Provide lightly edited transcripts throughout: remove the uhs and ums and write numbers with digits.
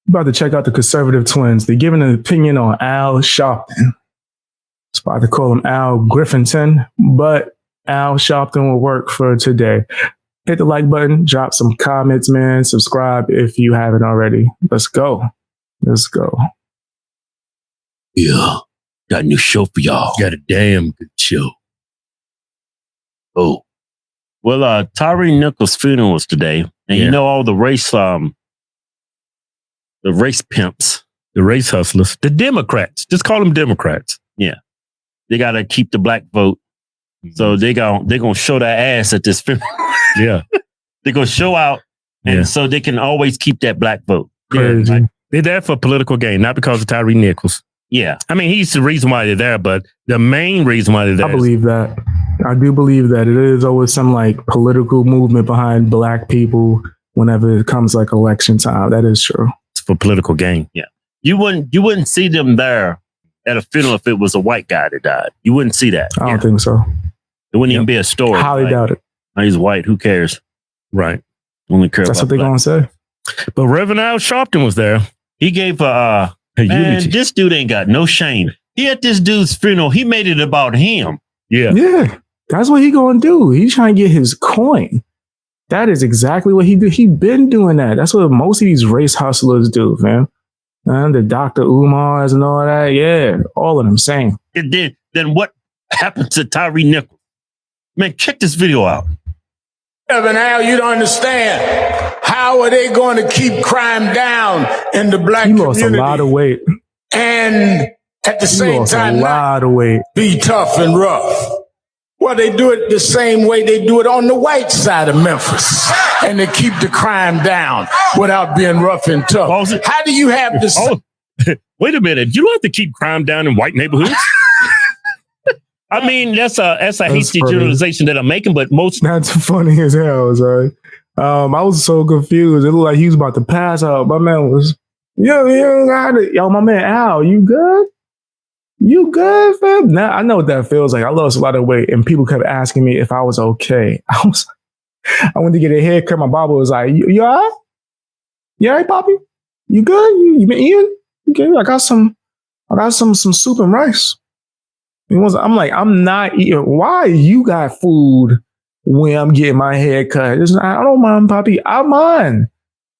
About to check out the conservative twins. They're giving an opinion on Al Sharpton. It's about to call him Al Griffinton, but Al Sharpton will work for today. Hit the like button, drop some comments, man. Subscribe if you haven't already. Let's go. Let's go. Yeah, got a new show for y'all. Got a damn good show. Oh. Well, Tyree Nichols' funeral was today. And you know all the race pimps, the race hustlers, the Democrats. Just call them Democrats. Yeah. They got to keep the black vote. So they're going to show their ass at this funeral. Yeah. They're going to show out. And so they can always keep that black vote. Crazy. Yeah, like, they're there for political gain, not because of Tyree Nichols. Yeah. I mean, he's the reason why they're there, but the main reason why they're there. I believe that. I do believe that it is always some like political movement behind black people whenever it comes like election time. That is true. It's for political gain. Yeah. You wouldn't see them there at a funeral if it was a white guy that died. You wouldn't see that. I don't think so. It wouldn't even be a story. Highly doubt it. Oh, he's white. Who cares? Right. Only care That's about what they're going to say. But Reverend Al Sharpton was there. He gave a eulogy. This dude ain't got no shame. He at this dude's funeral. He made it about him. Yeah. Yeah. That's what he going to do. He's trying to get his coin. That is exactly what he do. He been doing that. That's what most of these race hustlers do, man. And the Dr. Umars and all that. Yeah. All of them same. Then what happened to Tyree Nichols? Man, check this video out. Evan Al, you don't understand. How are they going to keep crime down in the black community? He lost a lot of weight. And at the same time, a lot of weight. Be tough and rough. Well, they do it the same way they do it on the white side of Memphis. And they keep the crime down without being rough and tough. How do you have this? Wait a minute. You don't have to keep crime down in white neighborhoods. I mean, that's a hasty generalization that I'm making, but most... That's funny as hell, sorry. I was so confused. It looked like he was about to pass out. My man was, yo, my man Al, you good? You good, fam? Now I know what that feels like. I lost a lot of weight, and people kept asking me if I was okay. I went to get a haircut. My barber was like, "You all right? You all right, Poppy? You good? You been eating? Okay, I got some soup and rice." I'm like, I'm not eating. Why you got food when I'm getting my hair cut? I don't mind, Poppy. I mind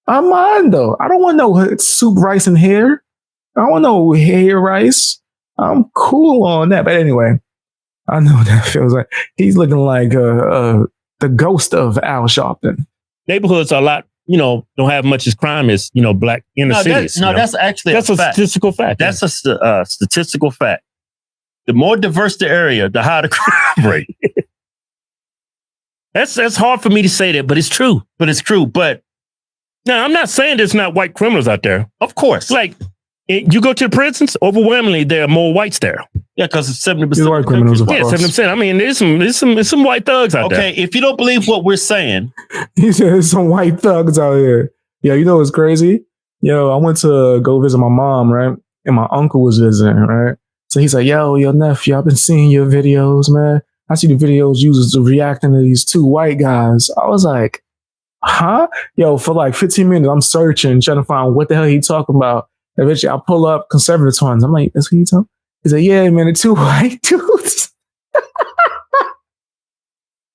though. I don't want no soup, rice, and hair. I don't want no hair rice. I'm cool on that. But anyway, I know what that feels like. He's looking like the ghost of Al Sharpton. Neighborhoods are a lot, don't have much as crime as, black inner cities. That's actually a statistical fact. That's a statistical fact. The more diverse the area, the higher the crime rate. That's hard for me to say that, but it's true. But now I'm not saying there's not white criminals out there. Of course. Like, you go to the prisons, overwhelmingly, there are more whites there. Yeah, because it's 70% white criminals. Yeah, 70%. I mean, there's some white thugs out there. Okay, if you don't believe what we're saying. He said there's some white thugs out here. Yeah, you know what's crazy? Yo, I went to go visit my mom, right? And my uncle was visiting, right? So he's like, yo, your nephew, I've been seeing your videos, man. I see the videos you was reacting to these two white guys. I was like, huh? Yo, for like 15 minutes, I'm searching, trying to find what the hell he talking about. Eventually, I pull up conservative ones. I'm like, that's what you talking? He's like, yeah, man, the two white dudes.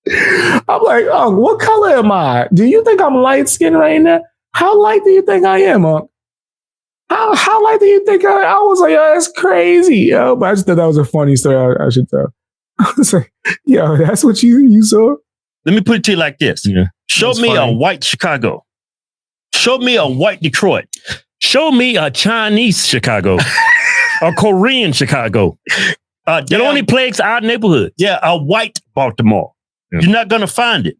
I'm like, oh, what color am I? Do you think I'm light skinned right now? How light do you think I am, Unc? How light do you think I was like, yo, that's crazy, yo. But I just thought that was a funny story I should tell. I was like, yo, that's what you saw? Let me put it to you like this. Yeah, show me a white Chicago. Show me a white Detroit. Show me a Chinese Chicago. A Korean Chicago. It only plagues our neighborhood. Yeah, a white Baltimore. Yeah. You're not going to find it.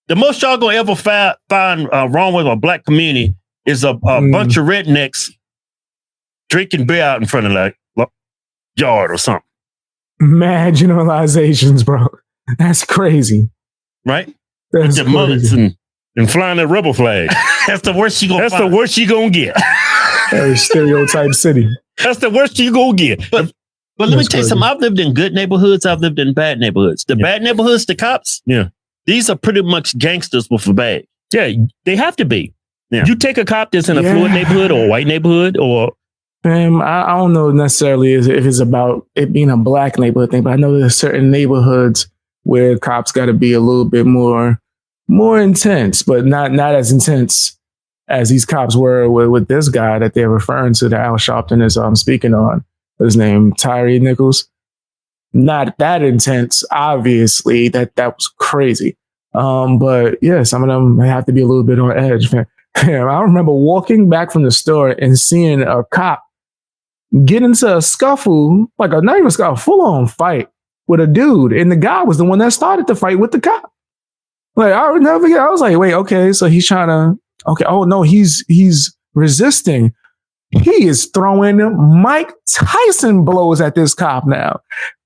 The most y'all going to ever find wrong with a black community is a bunch of rednecks drinking beer out in front of like yard or something. Mad generalizations, bro. That's crazy. Right? That's the mullets and flying a rebel flag. That's the worst you gonna That's find. The worst you gonna get. Hey, stereotype city. That's the worst you gonna get. But let me tell you something. I've lived in good neighborhoods. I've lived in bad neighborhoods. The bad neighborhoods, the cops, these are pretty much gangsters with a bag. Yeah, they have to be. Yeah. You take a cop that's in a fluid neighborhood or a white neighborhood or... I don't know necessarily if it's about it being a black neighborhood thing, but I know there's certain neighborhoods where cops got to be a little bit more intense, but not as intense as these cops were with this guy that they're referring to, that Al Sharpton is speaking on. His name, Tyree Nichols. Not that intense, obviously. That was crazy. But yeah, some of them have to be a little bit on edge, man. I remember walking back from the store and seeing a cop get into a scuffle, like not even a full-on fight with a dude. And the guy was the one that started the fight with the cop. Like, I would never forget. I was like, wait, okay, so he's trying to, okay, oh no, he's resisting. He is throwing Mike Tyson blows at this cop now.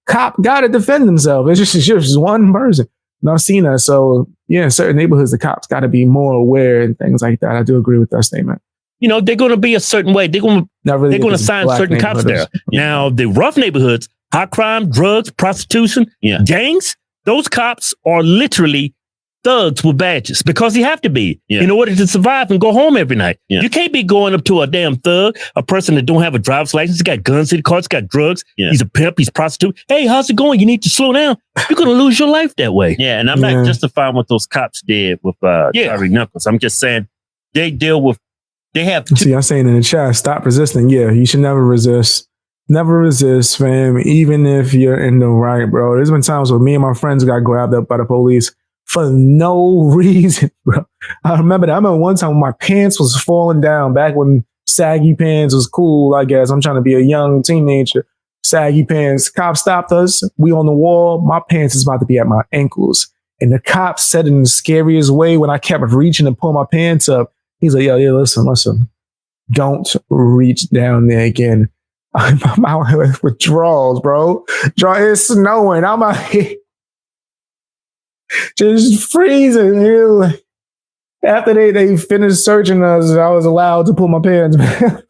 Cop got to defend himself. It's just one person. And I've seen that. So yeah, in certain neighborhoods, the cops got to be more aware and things like that. I do agree with that statement. You know, they're going to be a certain way. They're going to assign certain cops there. Yeah. Now, the rough neighborhoods, high crime, drugs, prostitution, gangs, those cops are literally thugs with badges because you have to be in order to survive and go home every night. Yeah. You can't be going up to a damn thug, a person that don't have a driver's license, got guns in the car, got drugs. Yeah. He's a pimp, he's a prostitute. Hey, how's it going? You need to slow down. You're going to lose your life that way. Yeah, and I'm not justifying what those cops did with Tyree Nichols. I'm just saying they deal with, they have... See, I'm saying in the chat, stop resisting. Yeah, you should never resist. Never resist, fam, even if you're in the right, bro. There's been times where me and my friends got grabbed up by the police for no reason, bro. I remember that. I remember one time when my pants was falling down, back when saggy pants was cool, I guess. I'm trying to be a young teenager. Saggy pants. Cop stopped us. We on the wall. My pants is about to be at my ankles. And the cop said it in the scariest way when I kept reaching to pull my pants up. He's like, yo, listen. Don't reach down there again. I'm out here with drawers, bro. It's snowing. I'm out here just freezing. After they finished searching us, I was allowed to pull my pants back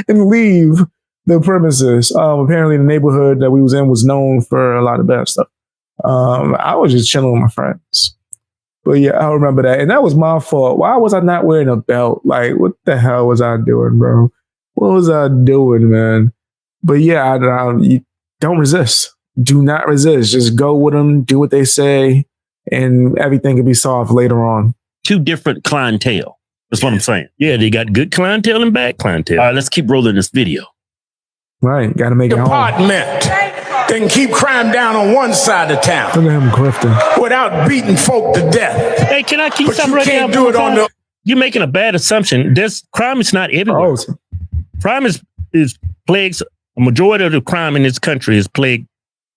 and leave the premises. Apparently the neighborhood that we was in was known for a lot of bad stuff. I was just chilling with my friends. But yeah, I remember that. And that was my fault. Why was I not wearing a belt? Like, what the hell was I doing, bro? What was I doing, man? But yeah, you don't resist. Do not resist. Just go with them, do what they say, and everything can be solved later on. Two different clientele. That's what I'm saying. Yeah, they got good clientele and bad clientele. All right, let's keep rolling this video. Right, got to make it home. Department they can keep crime down on one side of town. Look at him grifting without beating folk to death. Hey, can I keep something right now? But you can't do it on the... You're making a bad assumption. Crime is not everywhere. Oh. Crime is plagues. A majority of the crime in this country is plagued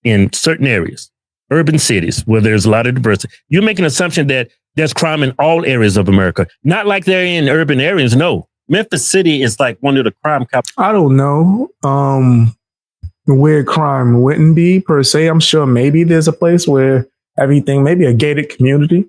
in certain areas, urban cities where there's a lot of diversity. You're making an assumption that there's crime in all areas of America. Not like they're in urban areas. No. Memphis City is like one of the crime capitals. I don't know where crime wouldn't be per se. I'm sure maybe there's a place where everything, maybe a gated community,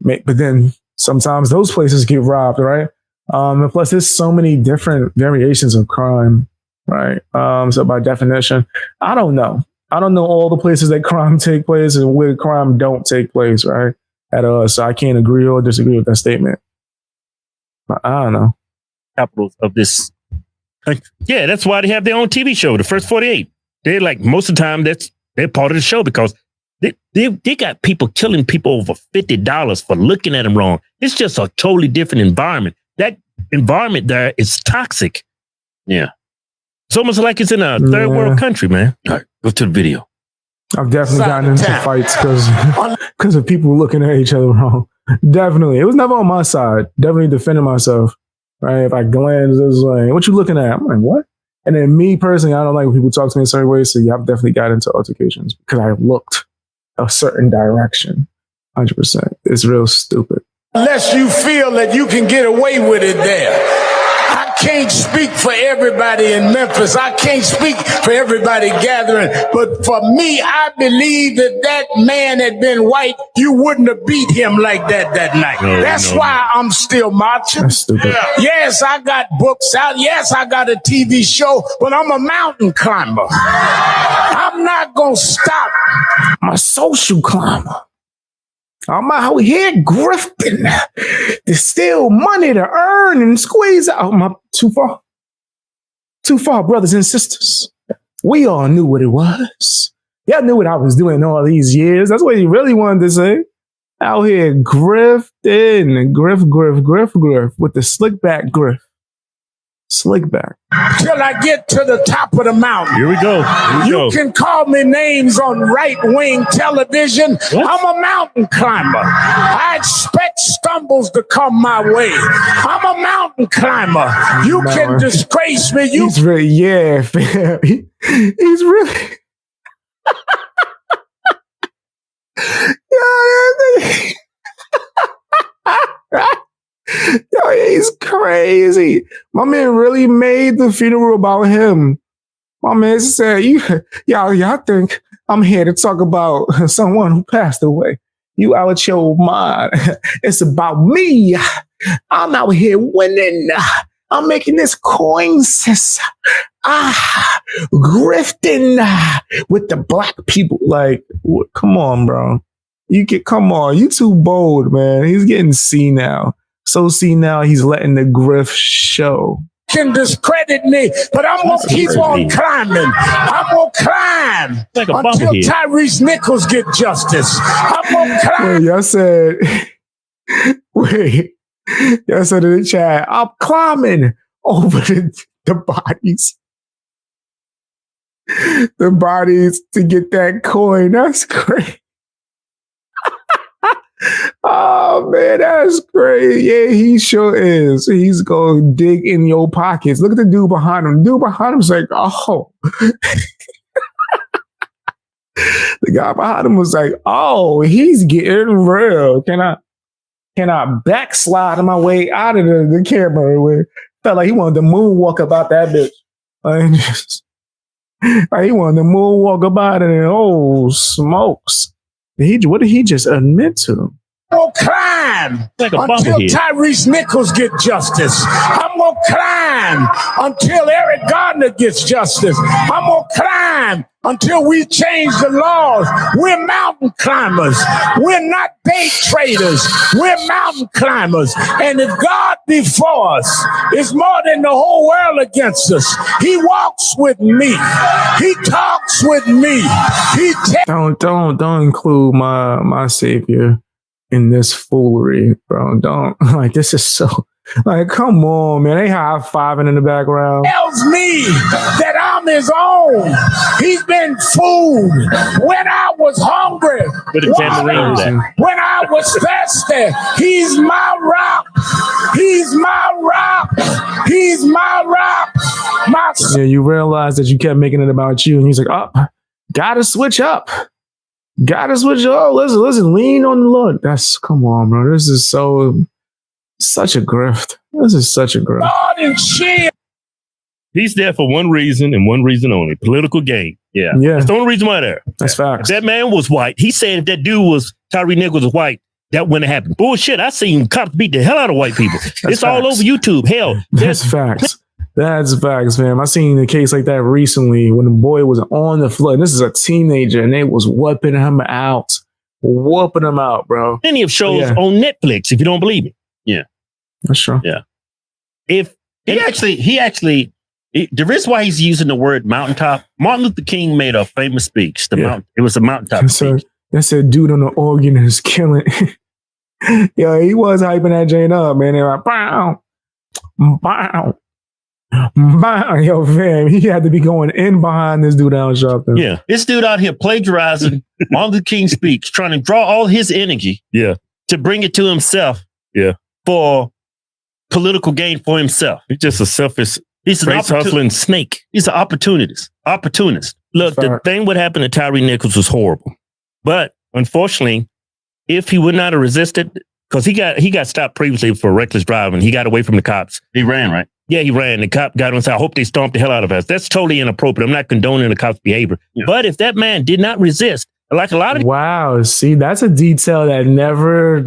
but then sometimes those places get robbed, right? And plus, there's so many different variations of crime, right? So by definition, I don't know. I don't know all the places that crime take place and where crime don't take place, right? So I can't agree or disagree with that statement. But I don't know. Capitals of this country. Yeah, that's why they have their own TV show, The First 48. They're like, most of the time, they're part of the show because they got people killing people over $50 for looking at them wrong. It's just a totally different environment. That environment there is toxic. Yeah. It's almost like it's in a third world country, man. All right, go to the video. I've definitely gotten into fights because of people looking at each other wrong. Definitely. It was never on my side. Definitely defending myself. Right? If I glance, it was like, what you looking at? I'm like, what? And then me personally, I don't like when people talk to me in certain ways. So yeah, I've definitely got into altercations because I looked a certain direction. 100%. It's real stupid. Unless you feel that you can get away with it there. I can't speak for everybody in Memphis. I can't speak for everybody gathering. But for me, I believe that man had been white, you wouldn't have beat him like that night. That's why I'm still marching. That's stupid. Yes, I got books out. Yes, I got a TV show, but I'm a mountain climber. I'm not going to stop. I'm a social climber. I'm out here grifting to steal money to earn and squeeze out. Too far, brothers and sisters. We all knew what it was. Y'all knew what I was doing all these years. That's what he really wanted to say. Out here grifting, grift with the slick back grift. Slick back. Till I get to the top of the mountain. Here we go. You can call me names on right-wing television. What? I'm a mountain climber. I expect stumbles to come my way. I'm a mountain climber. You can disgrace me. He's really, yeah, fam. He's really. Yo, he's crazy. My man really made the funeral about him. My man said, y'all think I'm here to talk about someone who passed away. You out your mind. It's about me. I'm out here winning. I'm making this coin, sis. Grifting with the black people. Like, come on, bro. Come on. You too bold, man. He's getting senile. So senile, he's letting the grift show. Can discredit me, but I'm going to keep on climbing. I'm going to climb until Tyrese Nichols get justice. I'm going to climb. Y'all said in the chat, I'm climbing over the bodies. The bodies to get that coin. That's great. Oh, man, that's great. Yeah, he sure is. He's going to dig in your pockets. Look at the dude behind him. The dude behind him's like, oh. The guy behind him was like, oh, he's getting real. Can I backslide my way out of the camera? Felt like he wanted to moonwalk about that bitch. Like he wanted to moonwalk about it, and oh, smokes. What did he just admit to? I'm going to climb until Tyrese Nichols get justice. I'm going to climb until Eric Gardner gets justice. I'm going to climb until we change the laws. We're mountain climbers. We're not day traders. We're mountain climbers. And if God be for us, it's more than the whole world against us. He walks with me. He talks with me. Don't include my savior in this foolery, bro. Don't. Like, this is so, like, come on, man. They high-fiving in the background. Tells me that I'm his own. He's been food when I was hungry. When I was thirsty. He's my rock. He's my rock. He's my rock. Yeah, you realize that you kept making it about you, and he's like, oh, gotta switch up. Gotta switch up. Listen, lean on the Lord. Come on, bro. This is such a grift. This is such a grift. He's there for one reason and one reason only: political gain. Yeah. That's the only reason why they're there. That's facts. If that man was white, he said if that dude was Tyree Nichols was white, that wouldn't happen. Bullshit. I seen cops beat the hell out of white people. It's facts. All over YouTube. Hell. That's facts. That's facts, fam. I seen a case like that recently when the boy was on the floor. This is a teenager, and they was whooping him out. Whooping him out, bro. Plenty of shows on Netflix, if you don't believe me. Yeah. That's true. Yeah. If he actually, the reason why he's using the word mountaintop, Martin Luther King made a famous speech. It was a mountaintop speech. That's a dude on the organ is killing. Yeah, he was hyping that Jane up, man. They're like, bow, bow. Yo, fam, he had to be going in behind this dude out Sharpton. Yeah, this dude out here plagiarizing Martin Luther King's speech, trying to draw all his energy, to bring it to himself, for political gain for himself. He's just a selfish, he's an hustling snake. He's an opportunist. Look, the thing what happened to Tyree Nichols was horrible, but unfortunately, if he would not have resisted, because he got stopped previously for reckless driving, he got away from the cops. He ran, right? Yeah, he ran. The cop got on and said, I hope they stomped the hell out of us. That's totally inappropriate. I'm not condoning the cop's behavior. Yeah. But if that man did not resist, like a lot of... Wow, see, that's a detail that I've never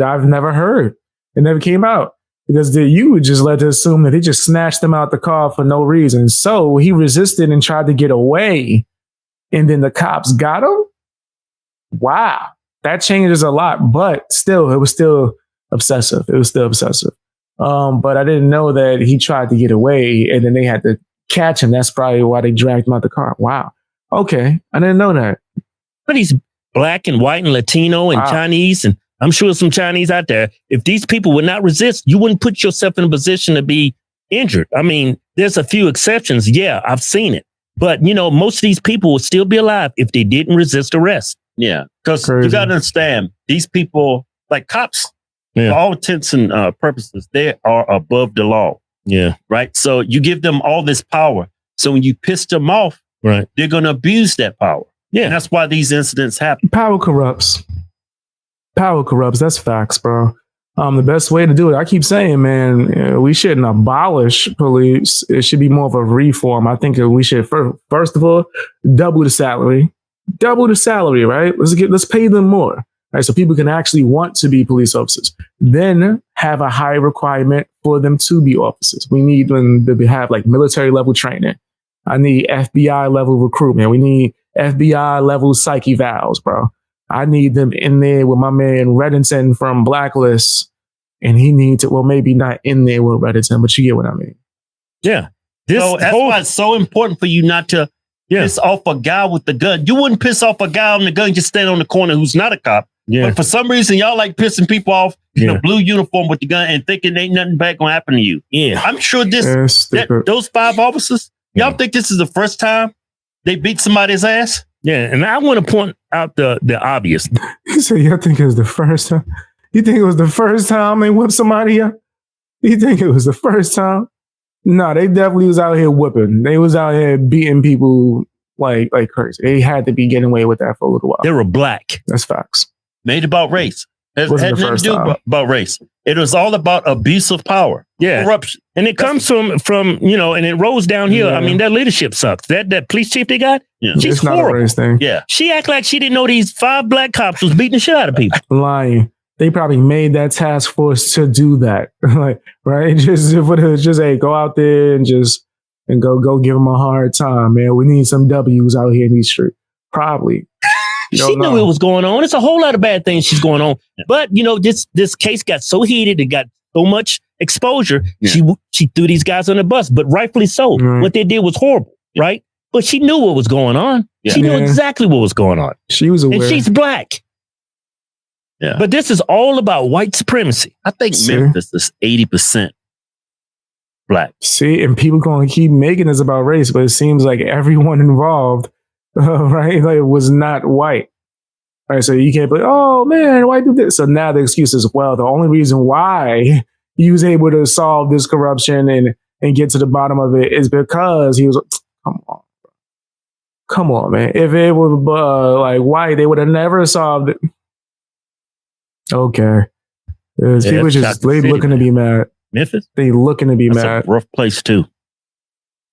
heard. It never came out. Because you would just let to assume that he just snatched him out the car for no reason. So he resisted and tried to get away. And then the cops got him? Wow. that changes a lot, but still, it was still obsessive. But I didn't know that he tried to get away and then they had to catch him. That's probably why they dragged him out the car. Wow. Okay. I didn't know that. But he's black and white and Latino and Chinese, and I'm sure some Chinese out there. If these people would not resist, you wouldn't put yourself in a position to be injured. I mean, there's a few exceptions. Yeah, I've seen it. But, most of these people would still be alive if they didn't resist arrest. Yeah. Because you got to understand, these people, like cops, for all intents and purposes, they are above the law. Yeah. Right. So you give them all this power. So when you piss them off, right, they're going to abuse that power. Yeah. And that's why these incidents happen. Power corrupts. That's facts, bro. The best way to do it, I keep saying, man, we shouldn't abolish police. It should be more of a reform. I think we should, first of all, double the salary, right? Let's pay them more, right? So people can actually want to be police officers. Then have a high requirement for them to be officers. We need them to have like military level training. I need FBI level recruitment. We need FBI level psych evals, bro. I need them in there with my man Reddington from Blacklist. And he needs to, well, maybe not in there with Reddington, but you get what I mean. Yeah. So that's why it's so important for you not to piss off a guy with the gun. You wouldn't piss off a guy on the gun, just stand on the corner who's not a cop. Yeah. But for some reason, y'all like pissing people off in a blue uniform with the gun and thinking ain't nothing bad gonna happen to you. Yeah. I'm sure those 5 officers, y'all think this is the first time they beat somebody's ass? Yeah. And I want to point out the obvious. You say, you think it was the first time? You think it was the first time they whipped somebody up? You think it was the first time? No, they definitely was out here whipping. They was out here beating people like crazy. They had to be getting away with that for a little while. They were black. That's facts. Made about race. It Wasn't had the nothing first to do time. about race. It was all about abuse of power. Yeah. Corruption. And it comes from, and it rolls down here. Yeah. I mean, that leadership sucks. That police chief they got, she's It's not horrible. a race thing. Yeah. She act like she didn't know these 5 black cops was beating the shit out of people. Lying. They probably made that task force to do that. Like, right? Just hey, go out there and go give them a hard time, man. We need some W's out here in these streets. Probably. She knew it was going on. It's a whole lot of bad things she's going on. Yeah. But this case got so heated, it got so much exposure. Yeah. She threw these guys on the bus, but rightfully so. Right. What they did was horrible, right? But she knew what was going on. Yeah. She knew exactly what was going on. She was aware. And she's black. Yeah. But this is all about white supremacy. I think Memphis is 80% black. See, and people going to keep making this about race, but it seems like everyone involved, right, like was not white. Right, so you can't be like, oh man, why do this? So now the excuse is, well, the only reason why he was able to solve this corruption and get to the bottom of it is because he was. Come on, man. If it was like white, they would have never solved it. Okay. People just looking to be mad. Memphis? They looking to be mad. A rough place too.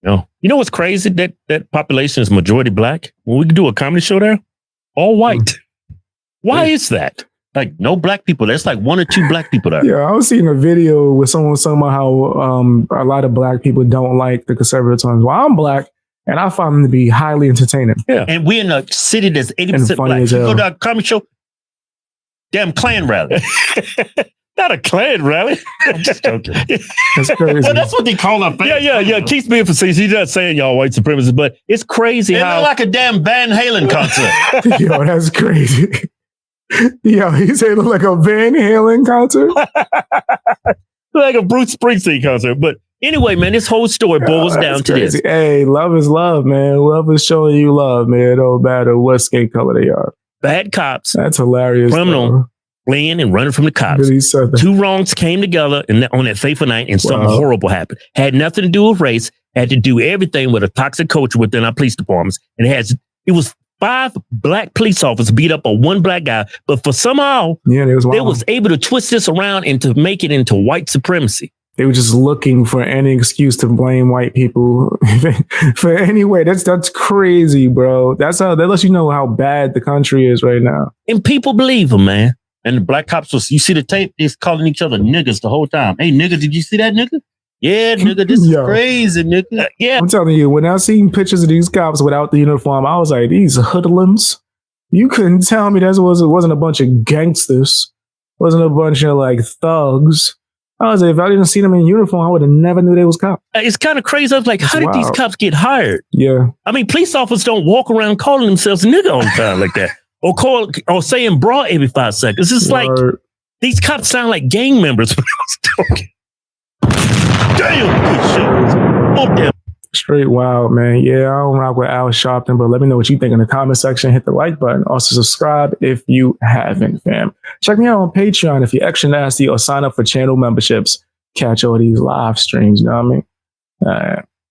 No. You know what's crazy? That population is majority black. When we do a comedy show there, all white. Why is that? Like no black people. There's like 1 or 2 black people there. Yeah, I was seeing a video with someone talking about how a lot of black people don't like the conservative tones. Well, I'm black and I find them to be highly entertaining. Yeah. And we're in a city that's 80% black. You go to a comedy show, damn Klan rally. Not a Klan rally. I'm just joking. That's crazy. Well, that's what they call them. Yeah. Keith's being facetious. He's not saying y'all white supremacists, but it's crazy how look like a damn Van Halen concert. Yo, that's crazy. Yo, he said it looked like a Van Halen concert. Like a Bruce Springsteen concert. But anyway, man, this whole story boils down to this. Hey, love is love, man. Love is showing you love, man. No matter what skin color they are. Bad cops. That's hilarious. Criminal. Fleeing and running from the cops. 2 wrongs came together on that fateful night and something horrible happened. Had nothing to do with race. Had to do everything with a toxic culture within our police departments. And it was 5 black police officers beat up on 1 black guy. But for somehow, they was able to twist this around and to make it into white supremacy. They were just looking for any excuse to blame white people for any way. That's crazy, bro. That lets you know how bad the country is right now. And people believe them, man. And the black cops you see the tape, they're calling each other niggas the whole time. Hey, nigga, did you see that nigga? Yeah, nigga, this is crazy, nigga. Yeah. I'm telling you, when I seen pictures of these cops without the uniform, I was like, these hoodlums, You couldn't tell me that wasn't a bunch of gangsters. Wasn't a bunch of like thugs. I was like, if I didn't see them in uniform, I would have never knew they was cops. It's kind of crazy. I was like, how did these cops get hired? Yeah. I mean, police officers don't walk around calling themselves nigga all the time like that. Or saying bra every 5 seconds. It's just like, these cops sound like gang members when I was talking. Damn, good shit. Oh, damn. Straight wild, man. Yeah, I don't rock with Al Sharpton, but let me know what you think in the comment section. Hit the like button. Also subscribe if you haven't, fam. Check me out on Patreon if you're extra nasty or sign up for channel memberships. Catch all these live streams, you know what I mean?